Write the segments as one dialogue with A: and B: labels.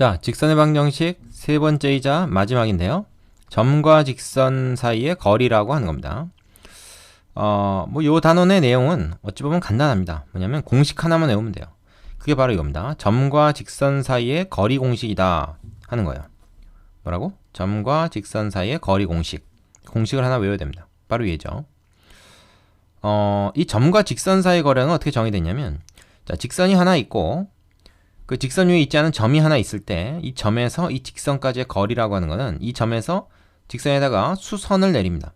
A: 자, 직선의 방정식 세 번째이자 마지막인데요. 점과 직선 사이의 거리라고 하는 겁니다. 요 단원의 내용은 어찌 보면 간단합니다. 뭐냐면 공식 하나만 외우면 돼요. 그게 바로 이겁니다. 점과 직선 사이의 거리 공식이다 하는 거예요. 뭐라고? 점과 직선 사이의 거리 공식. 공식을 하나 외워야 됩니다. 바로 얘죠. 이 점과 직선 사이의 거리는 어떻게 정의됐냐면, 자, 직선이 하나 있고 그 직선 위에 있지 않은 점이 하나 있을 때 이 점에서 이 직선까지의 거리라고 하는 거는 이 점에서 직선에다가 수선을 내립니다.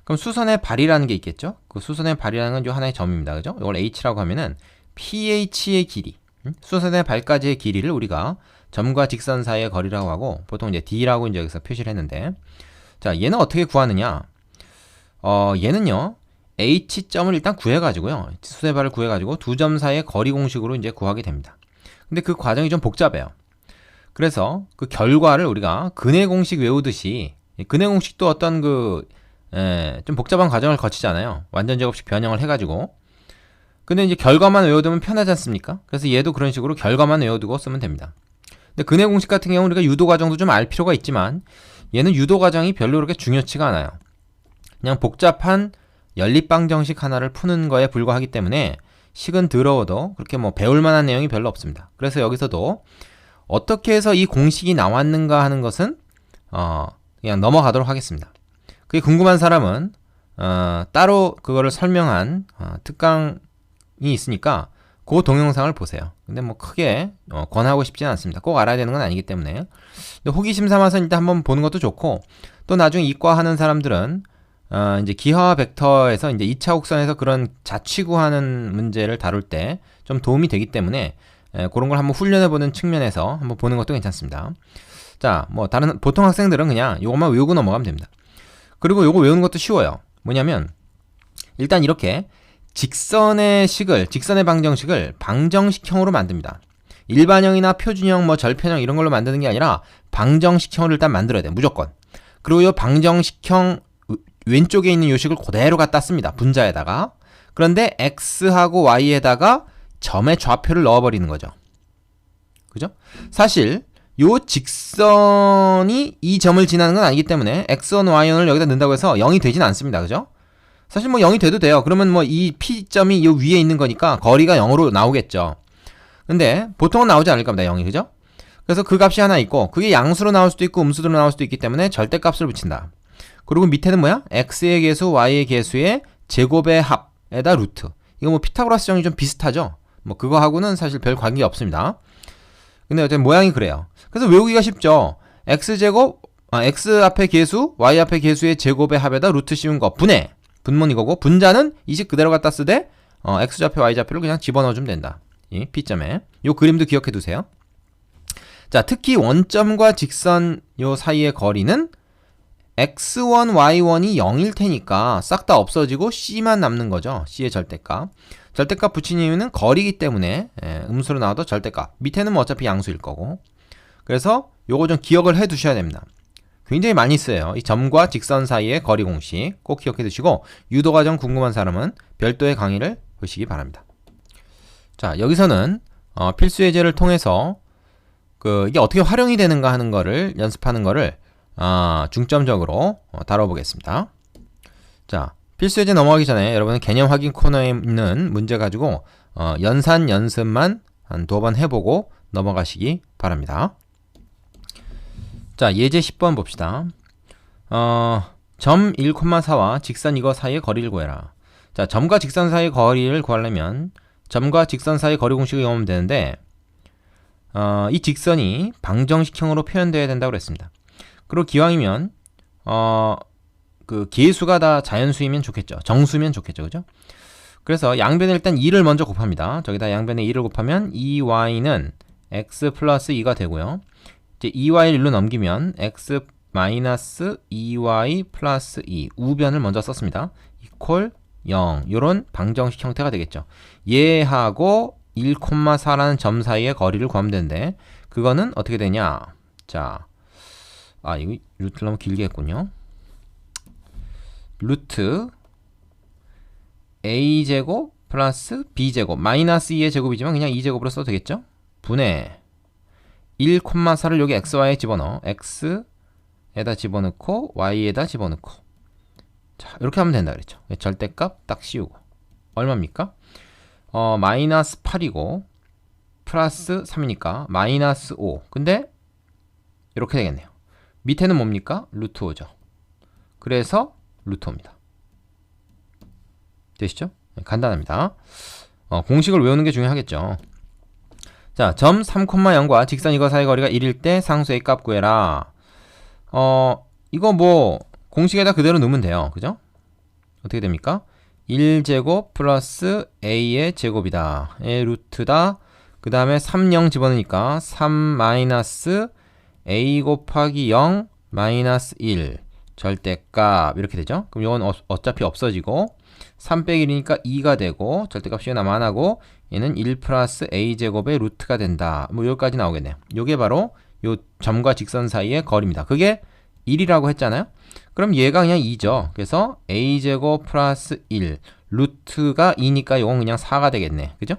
A: 그럼 수선의 발이라는 게 있겠죠? 그 수선의 발이라는 건 요 하나의 점입니다. 그죠? 이걸 h라고 하면은 ph의 길이, 수선의 발까지의 길이를 우리가 점과 직선 사이의 거리라고 하고, 보통 이제 d라고 이제 여기서 표시를 했는데, 자, 얘는 어떻게 구하느냐? 얘는요, h점을 일단 구해가지고요, 수선의 발을 구해가지고 두 점 사이의 거리 공식으로 이제 구하게 됩니다. 근데 그 과정이 좀 복잡해요. 그래서 그 결과를 우리가 근해 공식 외우듯이, 근해 공식도 어떤 좀 복잡한 과정을 거치잖아요. 완전 제곱식 변형을 해가지고. 근데 이제 결과만 외워두면 편하지 않습니까? 그래서 얘도 그런 식으로 결과만 외워두고 쓰면 됩니다. 근데 근해 공식 같은 경우는 우리가 유도 과정도 좀 알 필요가 있지만, 얘는 유도 과정이 별로 그렇게 중요치가 않아요. 그냥 복잡한 연립방정식 하나를 푸는 거에 불과하기 때문에 식은 더러워도 그렇게 뭐 배울 만한 내용이 별로 없습니다. 그래서 여기서도 어떻게 해서 이 공식이 나왔는가 하는 것은 그냥 넘어가도록 하겠습니다. 그게 궁금한 사람은 따로 그거를 설명한 특강이 있으니까 그 동영상을 보세요. 근데 뭐 크게 권하고 싶지는 않습니다. 꼭 알아야 되는 건 아니기 때문에. 근데 호기심 삼아서 일단 한번 보는 것도 좋고, 또 나중에 이과 하는 사람들은 이제 기하와 벡터에서 이제 2차 곡선에서 그런 자취구하는 문제를 다룰 때 좀 도움이 되기 때문에 그런 걸 한번 훈련해보는 측면에서 한번 보는 것도 괜찮습니다. 자, 뭐 다른 보통 학생들은 그냥 이것만 외우고 넘어가면 됩니다. 그리고 이거 외우는 것도 쉬워요. 뭐냐면 일단 이렇게 직선의 방정식을 방정식형으로 만듭니다. 일반형이나 표준형, 뭐 절편형 이런 걸로 만드는 게 아니라 방정식형을 일단 만들어야 돼요. 무조건. 그리고 이 방정식형 왼쪽에 있는 요식을 그대로 갖다 씁니다. 분자에다가. 그런데 x하고 y에다가 점의 좌표를 넣어버리는 거죠. 그죠? 사실 요 직선이 이 점을 지나는 건 아니기 때문에 x1, y1을 여기다 넣는다고 해서 0이 되진 않습니다. 그죠? 사실 뭐 0이 돼도 돼요. 그러면 뭐 이 p점이 요 위에 있는 거니까 거리가 0으로 나오겠죠. 근데 보통은 나오지 않을 겁니다. 0이. 그죠? 그래서 그 값이 하나 있고, 그게 양수로 나올 수도 있고 음수로 나올 수도 있기 때문에 절대값을 붙인다. 그리고 밑에는 뭐야? x의 계수, y의 계수의 제곱의 합에다 루트. 이거 뭐 피타고라스 정리 좀 비슷하죠? 뭐 그거하고는 사실 별 관계 없습니다. 근데 어쨌든 모양이 그래요. 그래서 외우기가 쉽죠. x제곱, x 앞에 계수, y 앞에 계수의 제곱의 합에다 루트 씌운 거. 분해. 분모는 이거고, 분자는 이 식 그대로 갖다 쓰되 x좌표, y좌표를 그냥 집어넣어주면 된다. 이 p점에. 요 그림도 기억해 두세요. 자, 특히 원점과 직선 요 사이의 거리는 x1, y1이 0일 테니까 싹 다 없어지고 c만 남는 거죠. c의 절대값. 절대값 붙인 이유는 거리이기 때문에 음수로 나와도 절대값. 밑에는 뭐 어차피 양수일 거고. 그래서 요거 좀 기억을 해 두셔야 됩니다. 굉장히 많이 쓰여요. 이 점과 직선 사이의 거리 공식 꼭 기억해 두시고, 유도 과정 궁금한 사람은 별도의 강의를 보시기 바랍니다. 자, 여기서는 필수 예제를 통해서 이게 어떻게 활용이 되는가 하는 거를 연습하는 거를 중점적으로 다뤄보겠습니다. 자, 필수 예제 넘어가기 전에 여러분은 개념 확인 코너에 있는 문제 가지고 연산 연습만 한 2번 해보고 넘어가시기 바랍니다. 자, 예제 10번 봅시다. 점 1,4와 직선 이거 사이의 거리를 구해라. 자, 점과 직선 사이의 거리를 구하려면 점과 직선 사이의 거리 공식을 이용하면 되는데, 이 직선이 방정식형으로 표현되어야 된다고 그랬습니다. 그리고 기왕이면 그 계수가 다 자연수이면 좋겠죠. 정수면 좋겠죠. 그죠? 그래서 양변에 일단 2를 먼저 곱합니다. 저기다 양변에 2를 곱하면 2y는 x 플러스 2가 되고요. 이제 2y를 1로 넘기면 x 마이너스 2y 플러스 2 우변을 먼저 썼습니다. 이퀄 0. 요런 방정식 형태가 되겠죠. 얘하고 1,4라는 점 사이의 거리를 구하면 되는데, 그거는 어떻게 되냐? 자, 이거 루트를 너무 길게 했군요. 루트 a제곱 플러스 b제곱 마이너스 2의 제곱이지만 그냥 2제곱으로 써도 되겠죠? 분해 1,4를 여기 xy에 집어넣어. x에다 집어넣고 y에다 집어넣고. 자, 이렇게 하면 된다 그랬죠. 절대값 딱 씌우고. 얼마입니까? 마이너스 8이고 플러스 3이니까 마이너스 5. 근데 이렇게 되겠네요. 밑에는 뭡니까? 루트 5죠. 그래서 루트 5입니다. 되시죠? 간단합니다. 공식을 외우는 게 중요하겠죠. 자, 점 3,0과 직선 이거 사이 거리가 1일 때 상수의 값 구해라. 이거 뭐 공식에다 그대로 넣으면 돼요. 그죠? 어떻게 됩니까? 1제곱 플러스 a의 제곱이다. a 루트다. 그 다음에 3, 0 집어넣으니까 3 마이너스 a 곱하기 0 마이너스 1 절대값 이렇게 되죠. 그럼 이건 어차피 없어지고 3 빼기 1이니까 2가 되고 절대값이 남아 안 하고 얘는 1 플러스 a 제곱의 루트가 된다. 뭐 여기까지 나오겠네요. 요게 바로 요 점과 직선 사이의 거리입니다. 그게 1이라고 했잖아요. 그럼 얘가 그냥 2죠. 그래서 a 제곱 플러스 1 루트가 2니까 이건 그냥 4가 되겠네. 그죠?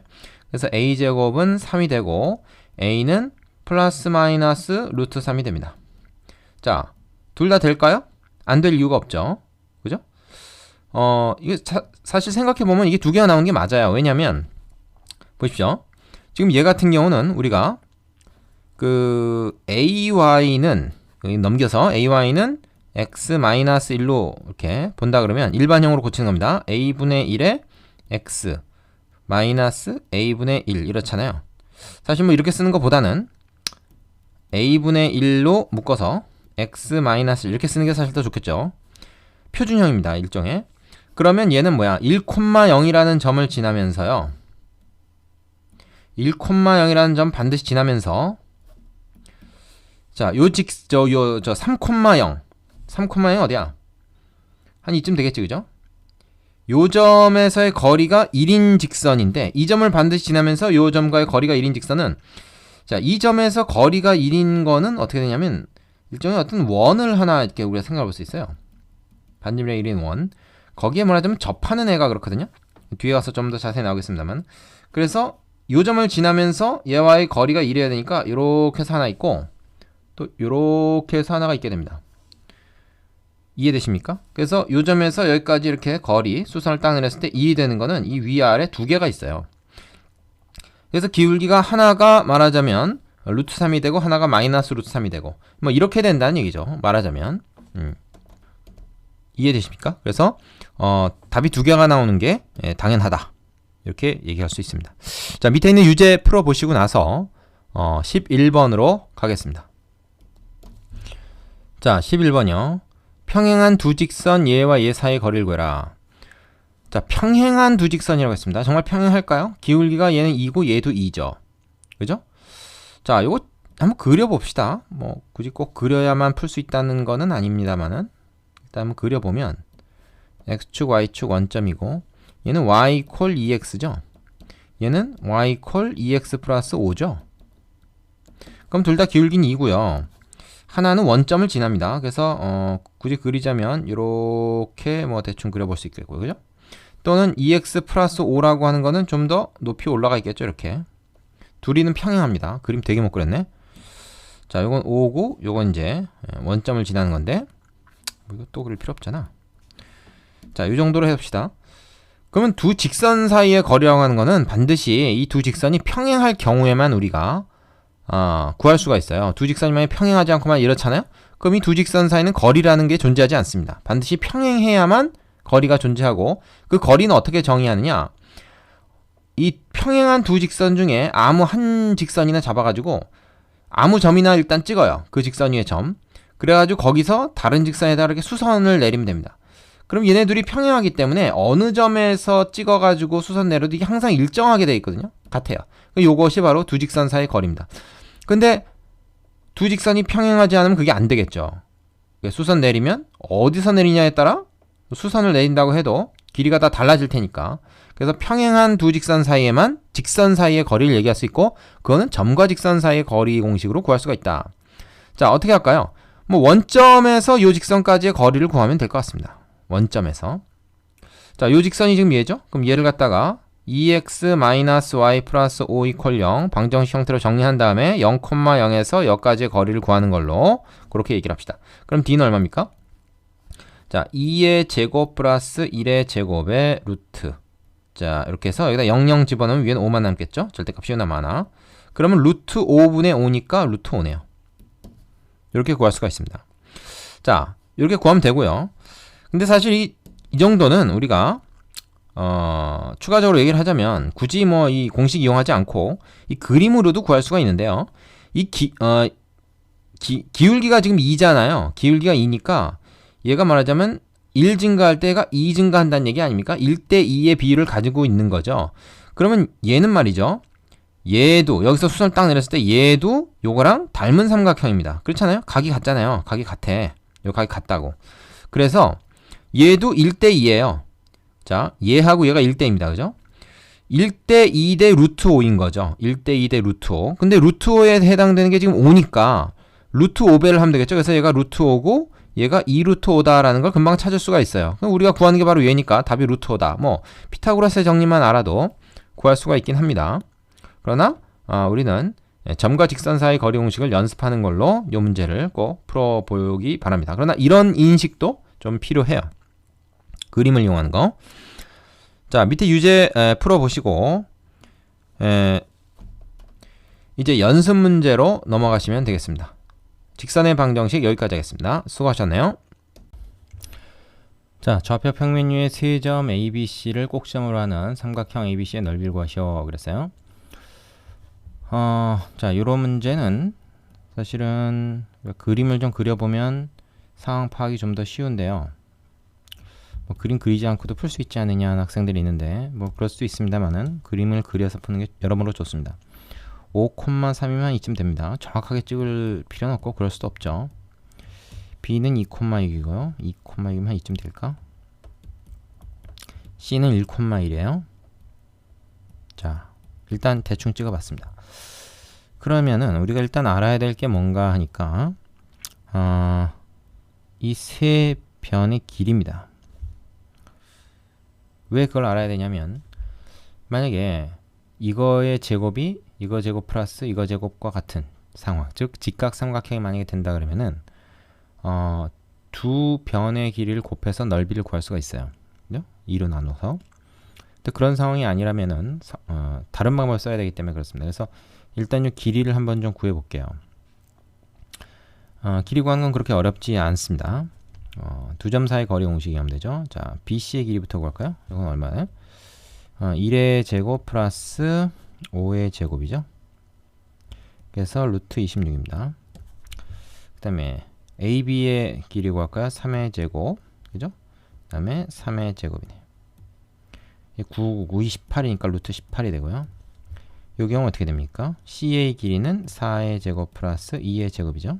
A: 그래서 a 제곱은 3이 되고 a는 플러스 마이너스 루트 3이 됩니다. 자, 둘 다 될까요? 안 될 이유가 없죠. 그죠? 이게 사실 생각해보면 이게 두 개가 나오는 게 맞아요. 왜냐면 보십시오. 지금 얘 같은 경우는 우리가 그 ay는 넘겨서 ay는 x-1로 이렇게 본다 그러면 일반형으로 고치는 겁니다. a분의 1에 x 마이너스 a분의 1 이렇잖아요. 사실 뭐 이렇게 쓰는 것보다는 a분의 1로 묶어서 x 마이너스 이렇게 쓰는 게 사실 더 좋겠죠. 표준형입니다. 일종의. 그러면 얘는 뭐야? 1,0이라는 점을 지나면서요. 1,0이라는 점 반드시 지나면서 자, 요 3,0 3,0 어디야? 한 이쯤 되겠지, 그죠? 요 점에서의 거리가 1인 직선인데 이 점을 반드시 지나면서 요 점과의 거리가 1인 직선은 자, 이 점에서 거리가 1인 거는 어떻게 되냐면 일종의 어떤 원을 하나 이렇게 우리가 생각해 볼 수 있어요. 반지름의 1인 원. 거기에 말하자면 접하는 애가 그렇거든요. 뒤에 가서 좀 더 자세히 나오겠습니다만. 그래서 요 점을 지나면서 얘와의 거리가 1이어야 되니까 요렇게 해서 하나 있고 또 요렇게 해서 하나가 있게 됩니다. 이해되십니까? 그래서 요 점에서 여기까지 이렇게 거리 수선을 딱 내렸을 때 2이 되는 거는 이 위아래 두 개가 있어요. 그래서 기울기가 하나가 말하자면 루트 3이 되고 하나가 마이너스 루트 3이 되고 뭐 이렇게 된다는 얘기죠. 말하자면 이해되십니까? 그래서 답이 두 개가 나오는 게 당연하다. 이렇게 얘기할 수 있습니다. 자, 밑에 있는 유제 풀어보시고 나서 11번으로 가겠습니다. 자, 11번이요. 평행한 두 직선 얘와 얘 사이의 거리를 구해라. 자, 평행한 두 직선이라고 했습니다. 정말 평행할까요? 기울기가 얘는 2고 얘도 2죠. 그죠? 자, 요거 한번 그려봅시다. 뭐 굳이 꼭 그려야만 풀 수 있다는 거는 아닙니다만은 일단 한번 그려보면 x축, y축 원점이고 얘는 y 콜 2x죠. 얘는 y 콜 2x 플러스 5죠. 그럼 둘 다 기울기는 2고요. 하나는 원점을 지납니다. 그래서 굳이 그리자면 이렇게 뭐 대충 그려볼 수 있겠고요. 그죠? 또는 2x 플러스 5라고 하는 거는 좀 더 높이 올라가 있겠죠. 이렇게. 둘이는 평행합니다. 그림 되게 못 그렸네. 자, 요건 5고 요건 이제 원점을 지나는 건데 뭐 이거 또 그릴 필요 없잖아. 자, 이 정도로 해봅시다. 그러면 두 직선 사이의 거리라고 하는 거는 반드시 이 두 직선이 평행할 경우에만 우리가 구할 수가 있어요. 두 직선이 만약 평행하지 않고만 이렇잖아요. 그럼 이 두 직선 사이는 거리라는 게 존재하지 않습니다. 반드시 평행해야만 거리가 존재하고 그 거리는 어떻게 정의하느냐? 이 평행한 두 직선 중에 아무 한 직선이나 잡아가지고 아무 점이나 일단 찍어요. 그 직선 위의 점. 그래가지고 거기서 다른 직선에다 이렇게 수선을 내리면 됩니다. 그럼 얘네 둘이 평행하기 때문에 어느 점에서 찍어가지고 수선 내려도 이게 항상 일정하게 돼 있거든요. 같아요. 요것이 바로 두 직선 사이의 거리입니다. 근데 두 직선이 평행하지 않으면 그게 안 되겠죠. 수선 내리면 어디서 내리냐에 따라 수선을 내린다고 해도 길이가 다 달라질 테니까. 그래서 평행한 두 직선 사이에만 직선 사이의 거리를 얘기할 수 있고 그거는 점과 직선 사이의 거리 공식으로 구할 수가 있다. 자, 어떻게 할까요? 뭐 원점에서 요 직선까지의 거리를 구하면 될 것 같습니다. 원점에서. 자, 요 직선이 지금 얘죠? 그럼 얘를 갖다가 2x-y 플러스 5 이퀄 0 방정식 형태로 정리한 다음에 0,0에서 여기까지의 거리를 구하는 걸로 그렇게 얘기를 합시다. 그럼 d는 얼마입니까? 자, 2의 제곱 플러스 1의 제곱의 루트. 자, 이렇게 해서 여기다 00 집어넣으면 위에는 5만 남겠죠? 절대값이 남아나. 그러면 루트 5분의 5니까 루트 5네요. 이렇게 구할 수가 있습니다. 자, 이렇게 구하면 되고요. 근데 사실 이 정도는 우리가 추가적으로 얘기를 하자면 굳이 뭐 이 공식 이용하지 않고 이 그림으로도 구할 수가 있는데요. 이 기울기가 지금 2잖아요. 기울기가 2니까 얘가 말하자면 1 증가할 때가 2 증가한다는 얘기 아닙니까? 1대 2의 비율을 가지고 있는 거죠. 그러면 얘는 말이죠. 얘도 여기서 수선을 딱 내렸을 때 얘도 요거랑 닮은 삼각형입니다. 그렇잖아요? 각이 같잖아요. 각이 같아. 요 각이 같다고. 그래서 얘도 1대 2예요. 자, 얘하고 얘가 1대입니다. 그죠? 1대 2대 루트 5인 거죠. 1대 2대 루트 5. 근데 루트 5에 해당되는 게 지금 5니까 루트 5배를 하면 되겠죠. 그래서 얘가 루트 5고 얘가 2 루트 5다라는 걸 금방 찾을 수가 있어요. 그럼 우리가 구하는 게 바로 얘니까 답이 루트 5다. 뭐 피타고라스의 정리만 알아도 구할 수가 있긴 합니다. 그러나 우리는 점과 직선 사이 거리 공식을 연습하는 걸로 이 문제를 꼭 풀어보기 바랍니다. 그러나 이런 인식도 좀 필요해요. 그림을 이용하는 거. 자, 밑에 유제 풀어보시고 이제 연습 문제로 넘어가시면 되겠습니다. 직선의 방정식 여기까지 하겠습니다. 수고하셨네요. 자, 좌표 평면유의 세 점 ABC를 꼭지점으로 하는 삼각형 ABC의 넓이를 구하시오 그랬어요. 자, 요런 문제는 사실은 그림을 좀 그려보면 상황 파악이 좀 더 쉬운데요. 뭐 그림 그리지 않고도 풀 수 있지 않느냐 하는 학생들이 있는데 뭐 그럴 수도 있습니다만은 그림을 그려서 푸는 게 여러모로 좋습니다. 5,3이면 이쯤 됩니다. 정확하게 찍을 필요는 없고 그럴 수도 없죠. B는 2,6이고요. 2,6이면 이쯤 될까? C는 1,1이에요. 자, 일단 대충 찍어봤습니다. 그러면은 우리가 일단 알아야 될 게 뭔가 하니까 이 세 변의 길이입니다. 왜 그걸 알아야 되냐면 만약에 이거의 제곱이 이거 제곱 플러스 이거 제곱과 같은 상황, 즉 직각삼각형이 만약에 된다 그러면은 두 변의 길이를 곱해서 넓이를 구할 수가 있어요. 2로 나눠서. 근데 그런 상황이 아니라면은 다른 방법을 써야 되기 때문에 그렇습니다. 그래서 일단 이 길이를 한번 좀 구해 볼게요. 길이 구하는 건 그렇게 어렵지 않습니다. 두 점 사이 거리 공식이 하면 되죠. 자, BC의 길이부터 구할까요? 이건 얼마예요? 1의 제곱 플러스 5의 제곱이죠. 그래서 루트 26입니다. 그 다음에 AB의 길이 구할까요? 3의 제곱. 그죠? 그 다음에 3의 제곱이네. 9, 9, 28이니까 루트 18이 되고요. 이 경우 어떻게 됩니까? C의 길이는 4의 제곱 플러스 2의 제곱이죠.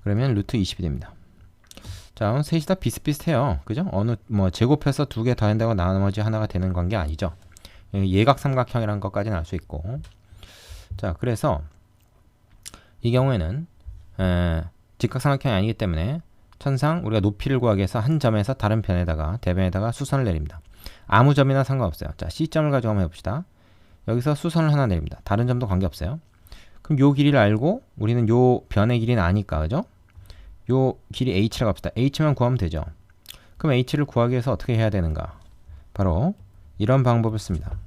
A: 그러면 루트 20이 됩니다. 자, 셋이 다 비슷비슷해요. 그죠? 어느 뭐 제곱해서 두 개 더한다고 나머지 하나가 되는 관계 아니죠. 예각삼각형이라는 것까지는 알 수 있고. 자, 그래서 이 경우에는 직각삼각형이 아니기 때문에 천상 우리가 높이를 구하기 위해서 한 점에서 다른 변에다가 대변에다가 수선을 내립니다. 아무 점이나 상관없어요. 자, C점을 가지고 한번 해봅시다. 여기서 수선을 하나 내립니다. 다른 점도 관계없어요. 그럼 요 길이를 알고 우리는 요 변의 길이는 아니까, 그죠? 요 길이 h라고 합시다. h만 구하면 되죠. 그럼 h를 구하기 위해서 어떻게 해야 되는가? 바로 이런 방법을 씁니다.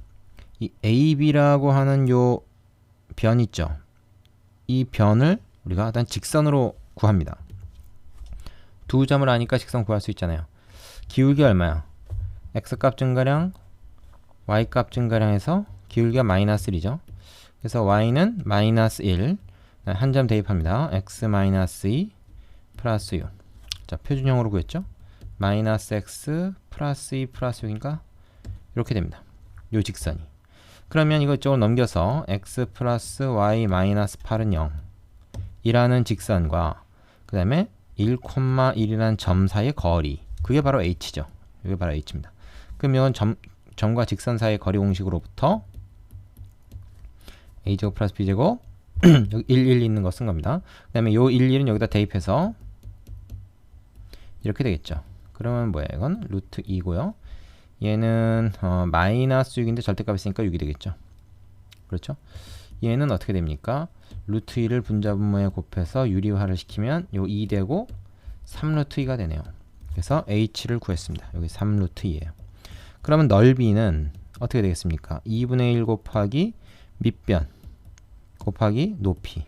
A: 이 ab라고 하는 요 변 있죠. 이 변을 우리가 일단 직선으로 구합니다. 두 점을 아니까 직선 구할 수 있잖아요. 기울기 얼마야? x값 증가량, y값 증가량에서 기울기가 마이너스 1이죠. 그래서 y는 마이너스 1, 한 점 대입합니다. x 마이너스 2 플러스 6. 자, 표준형으로 구했죠. 마이너스 x 플러스 2 플러스 6이니까 이렇게 됩니다. 요 직선이. 그러면 이거 이쪽으로 넘겨서 x 플러스 y 마이너스 8은 0 이라는 직선과 그 다음에 1,1이라는 점 사이의 거리, 그게 바로 h죠. 이게 바로 h입니다. 그럼 이건 점과 직선 사이의 거리 공식으로부터 a제곱 플러스 b제곱 여기 1, 1 있는 거 쓴 겁니다. 그 다음에 요 1, 1은 여기다 대입해서 이렇게 되겠죠. 그러면 뭐예요? 이건 루트 2고요. 얘는 마이너스 6인데 절대값 있으니까 6이 되겠죠. 그렇죠? 얘는 어떻게 됩니까? 루트 2를 분자분모에 곱해서 유리화를 시키면 요 2 되고 3루트 2가 되네요. 그래서 h를 구했습니다. 여기 3루트 2예요. 그러면 넓이는 어떻게 되겠습니까? 2분의 1 곱하기 밑변 곱하기 높이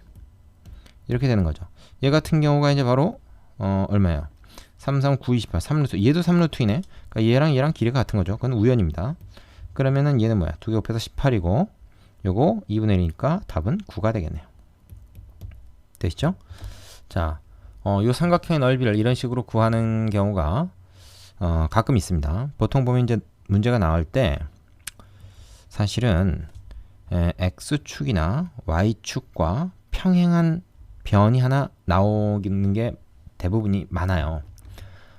A: 이렇게 되는 거죠. 얘 같은 경우가 이제 바로 얼마예요? 3, 3, 9, 28, 3루트. 얘도 3루트이네. 그러니까 얘랑 길이가 같은 거죠. 그건 우연입니다. 그러면은 얘는 뭐야? 2개 곱해서 18이고 요거 2분의 1이니까 답은 9가 되겠네요. 되시죠? 자, 요 삼각형의 넓이를 이런 식으로 구하는 경우가 가끔 있습니다. 보통 보면 이제 문제가 나올 때 사실은 x축이나 y축과 평행한 변이 하나 나오는 게 대부분이 많아요.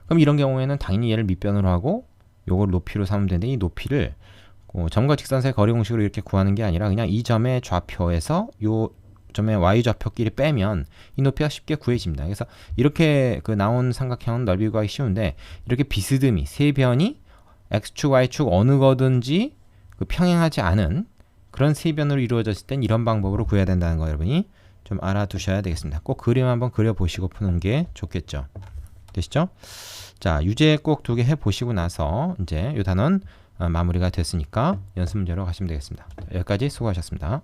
A: 그럼 이런 경우에는 당연히 얘를 밑변으로 하고 요걸 높이로 삼으면 되는데 이 높이를 점과 직선사의 거리 공식으로 이렇게 구하는 게 아니라 그냥 이 점의 좌표에서 요 점의 y좌표끼리 빼면 이 높이가 쉽게 구해집니다. 그래서 이렇게 나온 삼각형은 넓이 구하기 쉬운데 이렇게 비스듬히 세 변이 x축, y축 어느 거든지 평행하지 않은 그런 세 변으로 이루어졌을 땐 이런 방법으로 구해야 된다는 거 여러분이 좀 알아두셔야 되겠습니다. 꼭 그림 한번 그려보시고 푸는 게 좋겠죠. 되시죠? 자, 유제 꼭 2개 해보시고 나서 이제 이 단원 마무리가 됐으니까 연습 문제로 가시면 되겠습니다. 여기까지 수고하셨습니다.